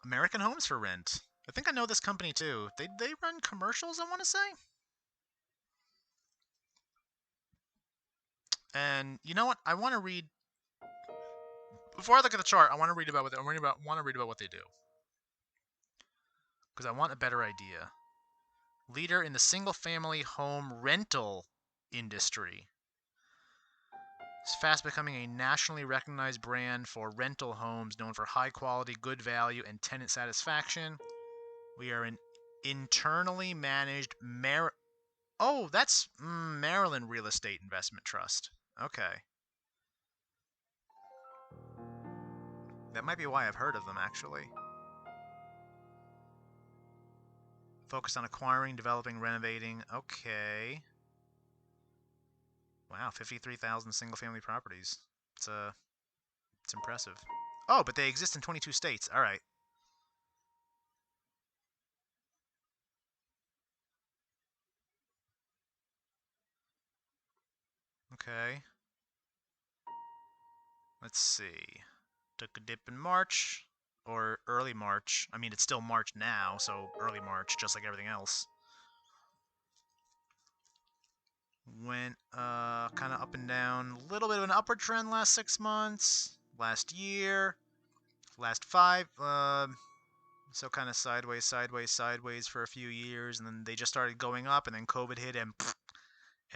American Homes for Rent. I think I know this company too. They run commercials, I want to say. And you know what? I want to read before I look at the chart. I want to read about what they do because I want a better idea. Leader in the single-family home rental industry. It's fast becoming a nationally recognized brand for rental homes, known for high quality, good value, and tenant satisfaction. We are an internally managed that's Maryland Real Estate Investment Trust. Okay. That might be why I've heard of them, actually. Focused on acquiring, developing, renovating. Okay. Wow, 53,000 single-family properties. It's impressive. Oh, but they exist in 22 states. All right. Okay. Let's see. Took a dip in March, or early March. I mean, it's still March now, so early March, just like everything else. Went kind of up and down. A little bit of an upward trend last 6 months. Last year. Last 5. So kind of sideways, sideways, sideways for a few years, and then they just started going up, and then COVID hit, and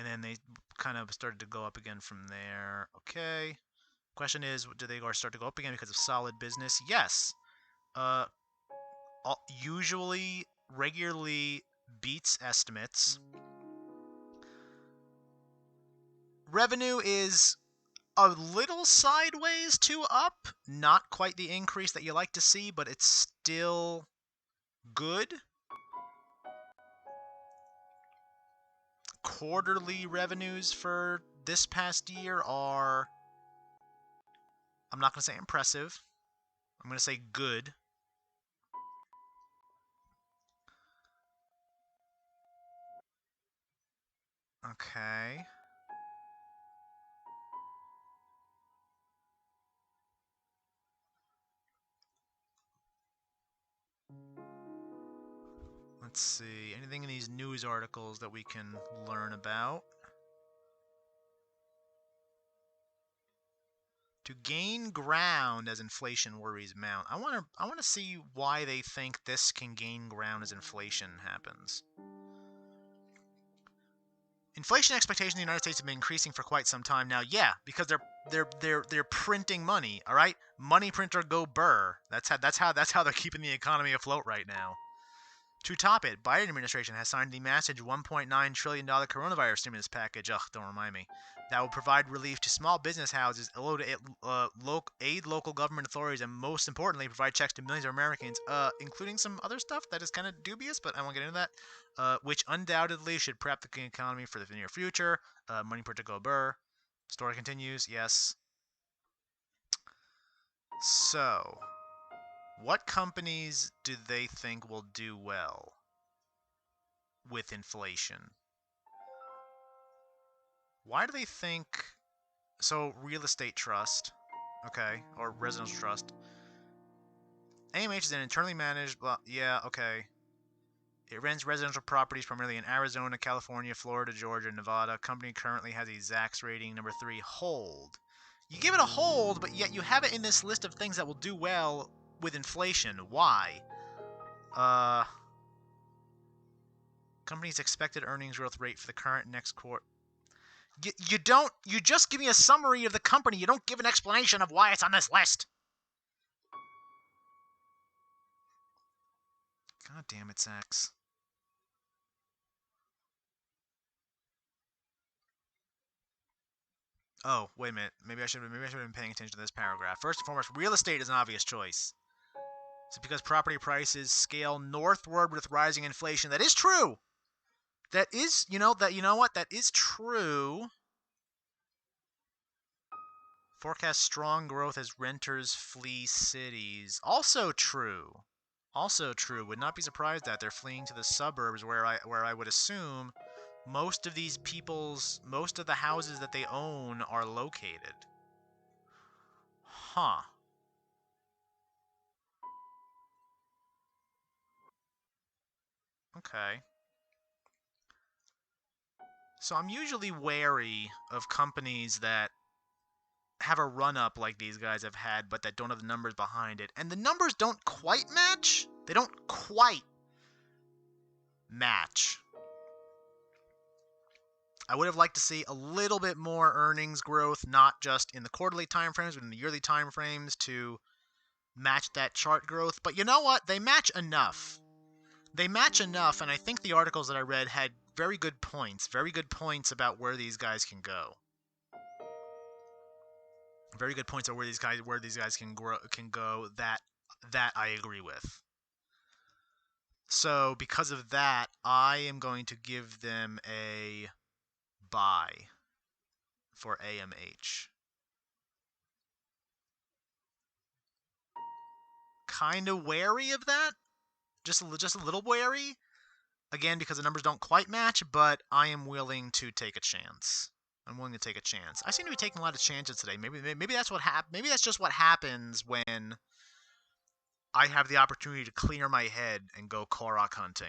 then they kind of started to go up again from there. Okay. Question is, do they start to go up again because of solid business? Yes. Uh, usually, regularly beats estimates. Revenue is a little sideways to up. Not quite the increase that you like to see, but it's still good. Quarterly revenues for this past year are, I'm not going to say impressive. I'm going to say good. Okay. Let's see. Anything in these news articles that we can learn about? To gain ground as inflation worries mount. I want to see why they think this can gain ground as inflation happens. Inflation expectations in the United States have been increasing for quite some time now. Yeah, because they're printing money. All right, money printer go burr. That's how they're keeping the economy afloat right now. To top it, Biden administration has signed the massive $1.9 trillion coronavirus stimulus package. Ugh, don't remind me. That will provide relief to small business houses, aid local government authorities, and most importantly, provide checks to millions of Americans, including some other stuff that is kind of dubious, but I won't get into that, which undoubtedly should prep the economy for the near future. Money put to go burr. Story continues, yes. So, what companies do they think will do well with inflation? Why do they think... So, real estate trust, okay, or residential trust. AMH is an internally managed... Well, yeah, okay. It rents residential properties primarily in Arizona, California, Florida, Georgia, and Nevada. Company currently has a Zacks rating, number 3, hold. You give it a hold, but yet you have it in this list of things that will do well with inflation. Why? Company's expected earnings growth rate for the current next quarter. You just give me a summary of the company. You don't give an explanation of why it's on this list. God damn it, Zacks. Oh, wait a minute. Maybe I should have been paying attention to this paragraph. First and foremost, real estate is an obvious choice. It's because property prices scale northward with rising inflation. That is true. That is, you know what? That is true. Forecast strong growth as renters flee cities. Also true. Also true. Would not be surprised that they're fleeing to the suburbs where I would assume most of the houses that they own are located. Huh. Okay. So I'm usually wary of companies that have a run-up like these guys have had, but that don't have the numbers behind it. And the numbers don't quite match. They don't quite match. I would have liked to see a little bit more earnings growth, not just in the quarterly timeframes, but in the yearly timeframes to match that chart growth. But you know what? They match enough. They match enough, and I think the articles that I read had very good points about where these guys can go. Very good points on where these guys can go that I agree with. So because of that, I am going to give them a buy for AMH. Kind of wary of that. Just a little wary. Again, because the numbers don't quite match, but I am willing to take a chance. I'm willing to take a chance. I seem to be taking a lot of chances today. Maybe that's what maybe that's just what happens when I have the opportunity to clear my head and go Korok hunting.